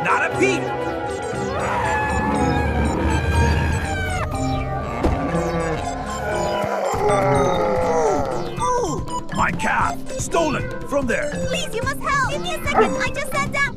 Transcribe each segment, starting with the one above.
Not a peep! My calf! Stolen! From there! Please, you must help! Give me a second! I just sat down!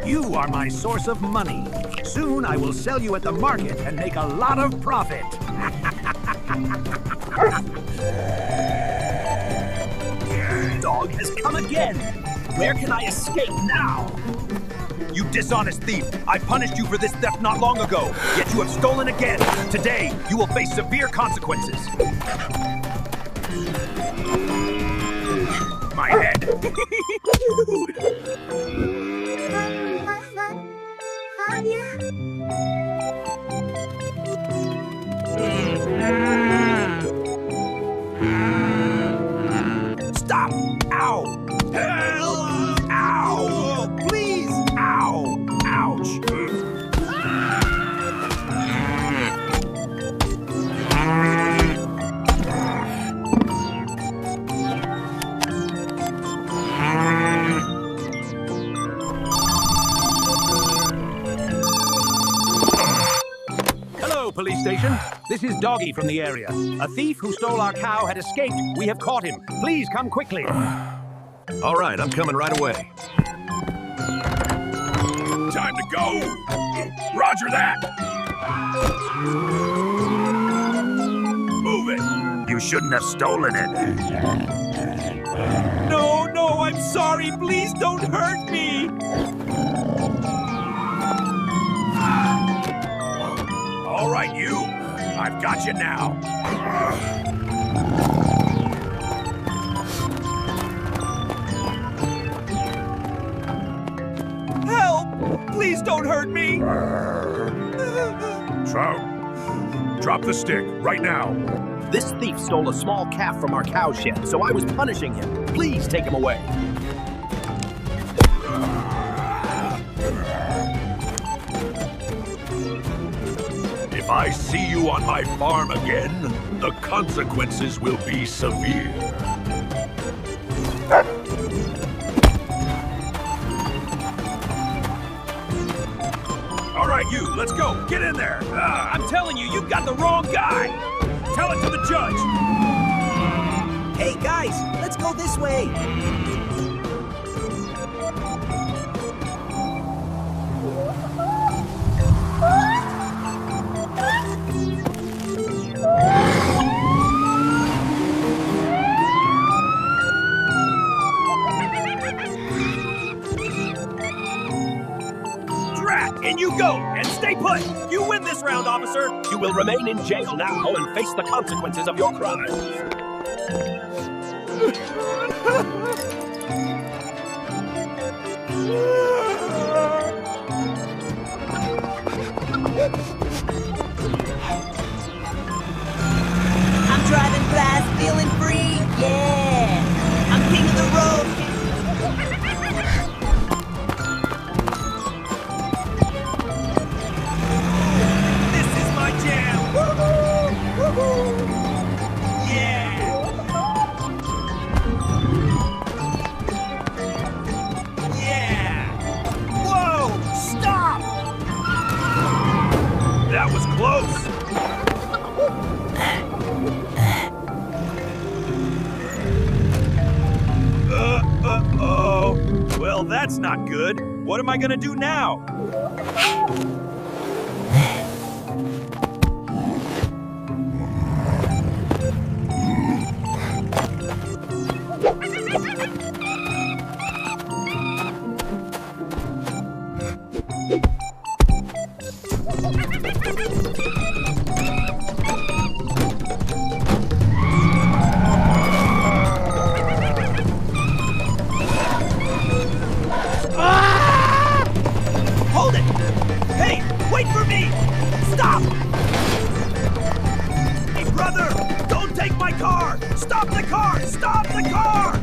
You are my source of money. Soon I will sell you at the market and make a lot of profit. Dog has come again. Where can I escape now? You dishonest thief! I punished you for this theft not long ago, yet you have stolen again. Today, you will face severe consequences. My head. Stop! Ow! Help! Ow! Please! Ow! Ouch! Hello, police station. This is Doggy from the area. A thief who stole our cow had escaped. We have caught him. Please come quickly. All right, I'm coming right away. Time to go! Roger that! Move it! You shouldn't have stolen it. No, I'm sorry. Please don't hurt me. All right, you. I've got you now. Help! Please don't hurt me. Trout, drop the stick right now. This thief stole a small calf from our cow shed, so I was punishing him. Please take him away. If I see you on my farm again, the consequences will be severe. All right, you, let's go. Get in there. I'm telling you, you've got the wrong guy. Tell it to the judge. Hey, guys, let's go this way. In you go, and stay put! You win this round, officer! You will remain in jail now and face the consequences of your crimes. That was close! Uh-oh. Well, that's not good. What am I gonna do now? Hold it! Hey, wait for me! Stop! Hey, brother! Don't take my car! Stop the car! Stop the car!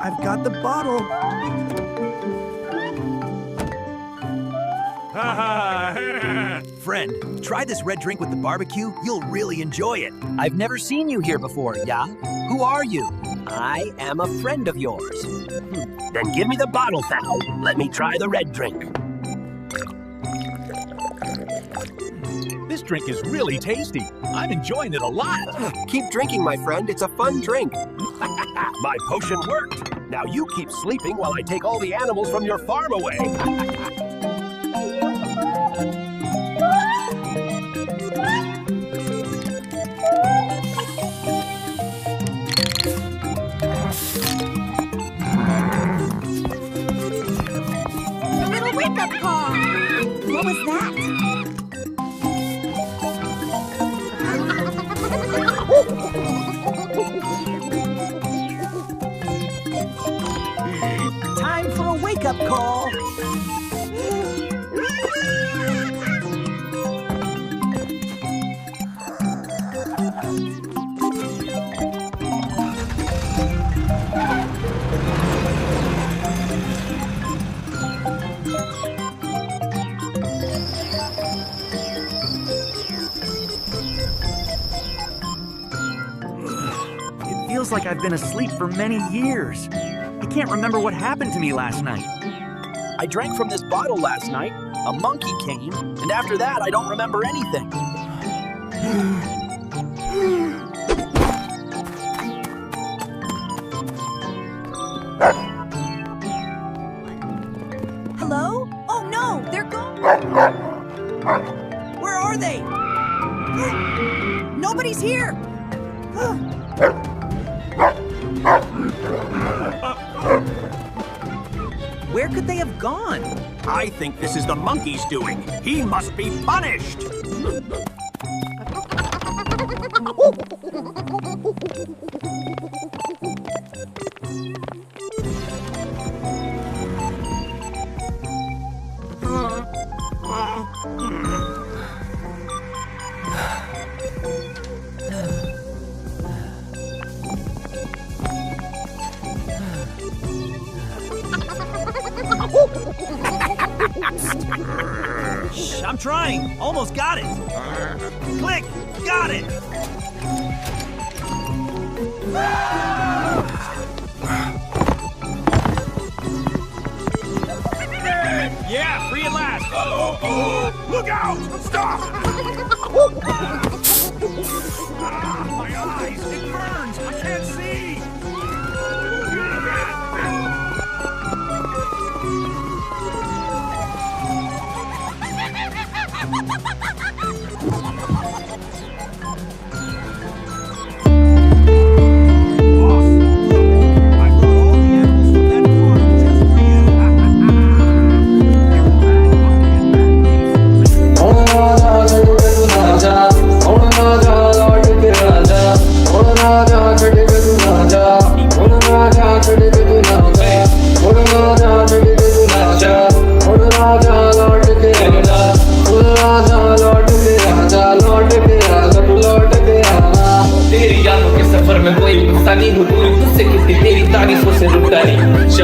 I've got the bottle. Friend, try this red drink with the barbecue. You'll really enjoy it. I've never seen you here before, yeah? Who are you? I am a friend of yours. Then give me the bottle, pal. Let me try the red drink. This drink is really tasty. I'm enjoying it a lot. Keep drinking, my friend. It's a fun drink. My potion worked. Now you keep sleeping while I take all the animals from your farm away. A little wake-up call. What was that? Time for a wake-up call. It feels like I've been asleep for many years. I can't remember what happened to me last night. I drank from this bottle last night. A monkey came, and after that, I don't remember anything. Hello? Oh no, they're gone. Where are they? Nobody's here. Where could they have gone? I think this is the monkey's doing. He must be punished. Shh, I'm trying. Almost got it. Click. Got it. Yeah, free at last. Oh, look out! Stop! My eyes! It burns! I can't see!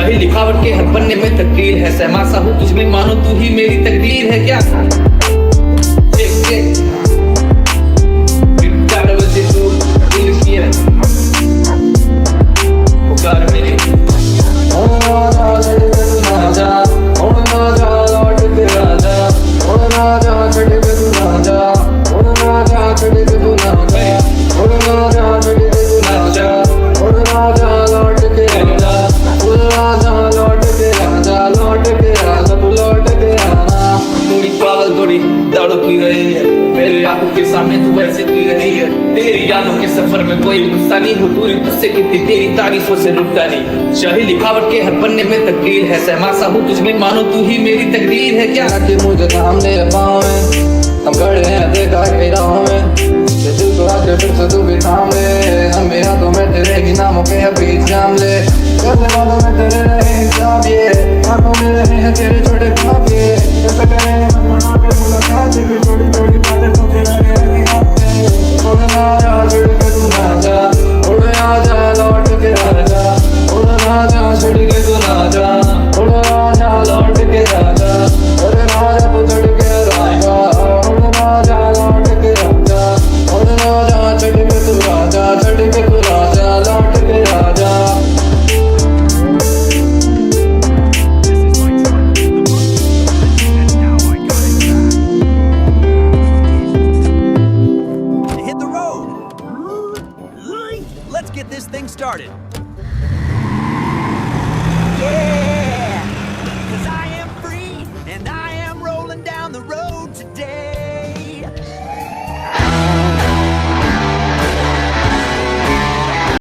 शाही लिखावट के हर पन्ने में तकदीर है, सहमा सा हूँ तुझ में, मानो तू ही मेरी तकदीर है क्या। दिल की है पुकार मेरी, के सामने तू वैसे तू रही है, तेरी यादों के सफर में कोई गुस्सा नहीं हो, दूरी तुझसे कितनी तेरी तारीफों से रुकता नहीं। शाही लिखावट के हर पन्ने में तकदीर है, सहमा सा हूँ तुझ में, मानो तू ही मेरी तकदीर है क्या। कि मुझे थामने पाँव में हम खड़े हैं देखा के राहों में, दिल को आके फिर से तू भी थाम ले, हम मेरा तो मैं तेरे ही नामों के बीच जाम ले, कैसे बातों में तेरे रहे हिसाब, ये आंखों में रहे हैं तेरे